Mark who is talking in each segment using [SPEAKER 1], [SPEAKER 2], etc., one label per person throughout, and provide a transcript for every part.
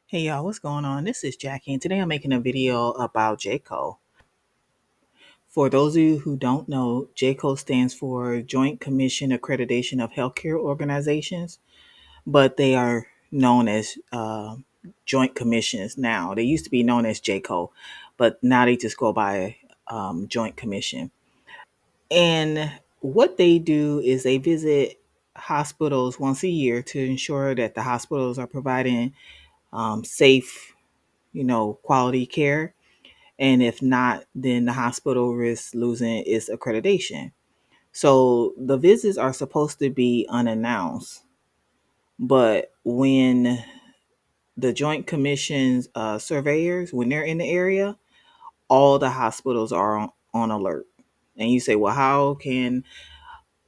[SPEAKER 1] Hey y'all, what's going on? This is Jackie, and today I'm making a video about JCO. For those of you who don't know, JCO stands for Joint Commission Accreditation of Healthcare Organizations, but they are known as Joint Commissions now. They used to be known as JCO, but now they just go by Joint Commission. And what they do is they visit hospitals once a year to ensure that the hospitals are providing safe, quality care. And if not, then the hospital risks losing its accreditation. So the visits are supposed to be unannounced, but when the Joint Commission's surveyors, when they're in the area, all the hospitals are on alert. And you say, well, how can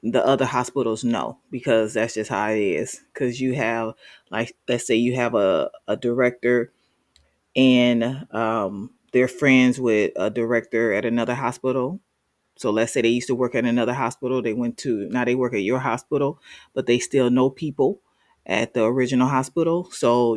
[SPEAKER 1] the other hospitals know? Because that's just how it is. Because you have, like, let's say you have a director and they're friends with a director at another hospital. So let's say they used to work at another hospital. They went to, now they work at your hospital, but they still know people at the original hospital. So,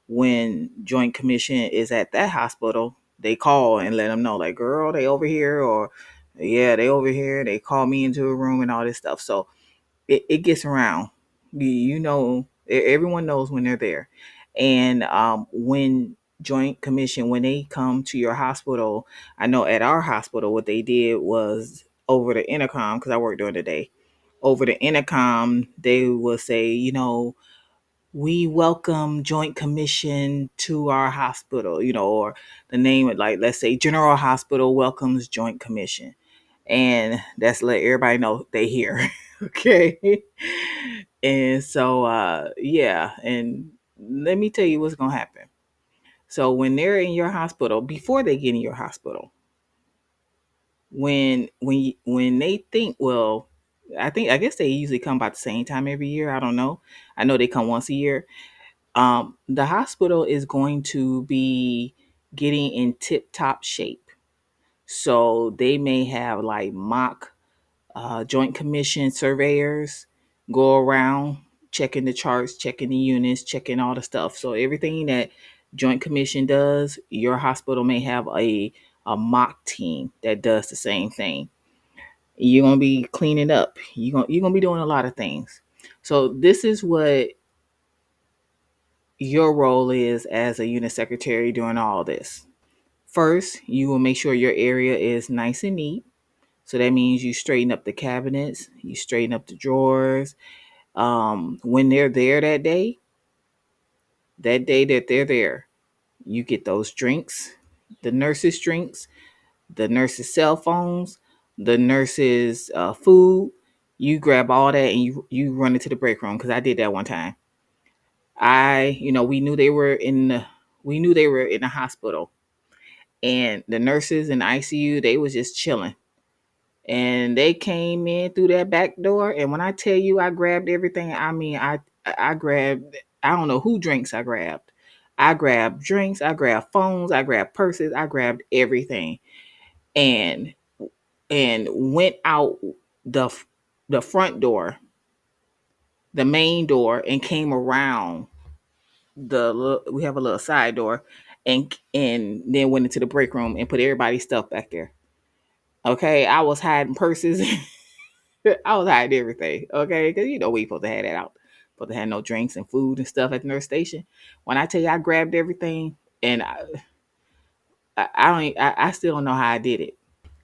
[SPEAKER 1] when Joint Commission is at that hospital, they call and let them know, like, girl, they over here, or yeah, they over here. They call me into a room and all this stuff. So it gets around. Everyone knows when they're there. And when Joint Commission, when they come to your hospital, I know at our hospital, what they did was over the intercom, because I work during the day. Over the intercom, they will say, we welcome Joint Commission to our hospital, or the name, like, let's say General Hospital welcomes Joint Commission. And that's let everybody know they here. Okay. And so yeah, and let me tell you what's gonna happen. So when they're in your hospital, before they get in your hospital, when they think, well, I guess they usually come about the same time every year. I don't know. I know they come once a year. The hospital is going to be getting in tip top shape. So they may have like mock Joint Commission surveyors go around checking the charts, checking the units, checking all the stuff. So everything that Joint Commission does, your hospital may have a mock team that does the same thing. You're gonna be cleaning up. You're gonna be doing a lot of things. So this is what your role is as a unit secretary during all this. First, you will make sure your area is nice and neat. So that means you straighten up the cabinets, you straighten up the drawers. When they're there that day that they're there, you get those drinks, the nurses' drinks, the nurses' cell phones, the nurses' food. You grab all that and you run into the break room, because I did that one time. We knew they were in the hospital, and the nurses in the ICU, they was just chilling. And they came in through that back door, and when I tell you I grabbed everything, I mean I grabbed, I don't know who drinks I grabbed. I grabbed drinks, I grabbed phones, I grabbed purses, I grabbed everything. And went out the the front door, the main door, and came around we have a little side door, and then went into the break room and put everybody's stuff back there. Okay, I was hiding purses. I was hiding everything, okay? Because we supposed to have that out. Supposed to have no drinks and food and stuff at the nurse station. When I tell you I grabbed everything, and I don't, I still don't know how I did it.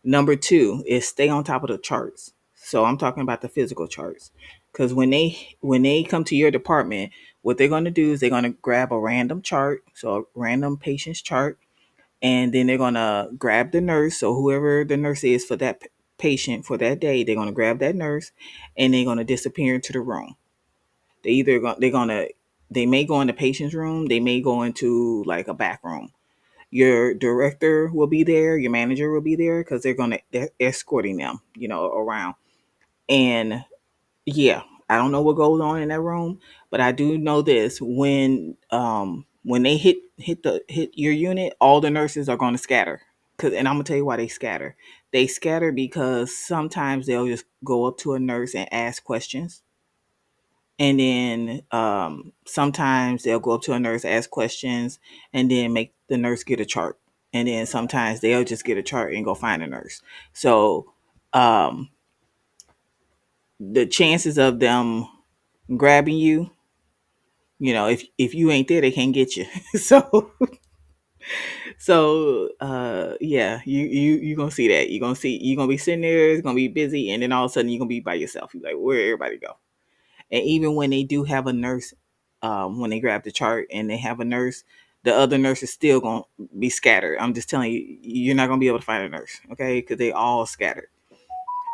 [SPEAKER 1] Number two is stay on top of the charts. So I'm talking about the physical charts, because when they come to your department, what they're going to do is they're going to grab a random chart, so a random patient's chart, and then they're gonna grab the nurse. So whoever the nurse is for that patient for that day, they're gonna grab that nurse, and they're gonna disappear into the room. They may go in the patient's room. They may go into like a back room. Your director will be there. Your manager will be there, because they're escorting them, around. And yeah, I don't know what goes on in that room, but I do know this: when they hit your unit, all the nurses are going to scatter. And I'm gonna tell you why they scatter. They scatter because sometimes they'll just go up to a nurse and ask questions, And then sometimes they'll go up to a nurse, ask questions, and then make the nurse get a chart. And then sometimes they'll just get a chart and go find a nurse. So um, the chances of them grabbing you, if you ain't there, they can't get you. Yeah, you gonna see that. You're gonna be sitting there, it's gonna be busy, and then all of a sudden you're gonna be by yourself. You're like, where everybody go? And even when they do have a nurse, when they grab the chart and they have a nurse, the other nurse is still gonna be scattered. I'm just telling you, you're not gonna be able to find a nurse, okay? Because they all scattered.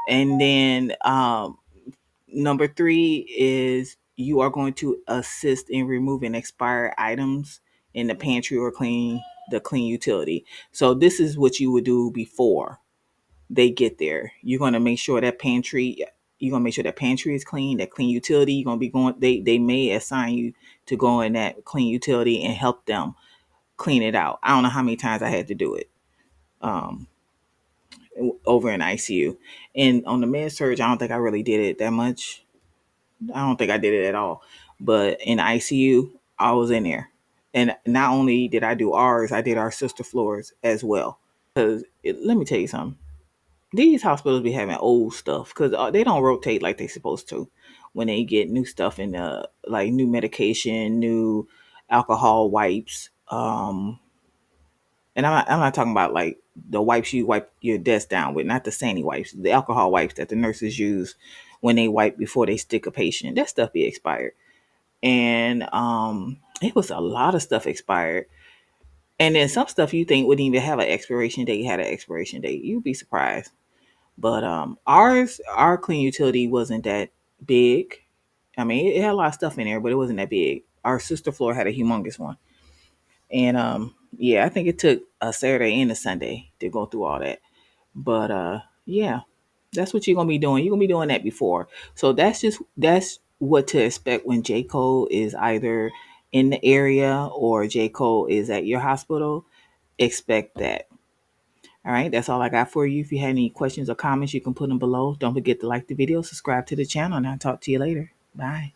[SPEAKER 1] And then number 3 is you are going to assist in removing expired items in the pantry or clean utility. So this is what you would do before they get there. You're gonna make sure that pantry is clean, that clean utility. You're gonna be going. They may assign you to go in that clean utility and help them clean it out. I don't know how many times I had to do it um, over in ICU, and on the med surge, I don't think I really did it that much. I don't think I did it at all. But in ICU, I was in there, and not only did I do ours, I did our sister floors as well. Because let me tell you something. These hospitals be having old stuff because they don't rotate like they supposed to when they get new stuff in like new medication, new alcohol wipes. And I'm not talking about like the wipes you wipe your desk down with, not the sandy wipes, the alcohol wipes that the nurses use when they wipe before they stick a patient. That stuff be expired. And it was a lot of stuff expired. And then some stuff you think wouldn't even have an expiration date had an expiration date. You'd be surprised. But our clean utility wasn't that big. I mean, it had a lot of stuff in there, but it wasn't that big. Our sister floor had a humongous one. And yeah, I think it took a Saturday and a Sunday to go through all that. But yeah, that's what you're gonna be doing. You're gonna be doing that before. So that's what to expect when J. Cole is either in the area or J. Cole is at your hospital. Expect that. All right, that's all I got for you. If you had any questions or comments, you can put them below. Don't forget to like the video, subscribe to the channel, and I'll talk to you later. Bye.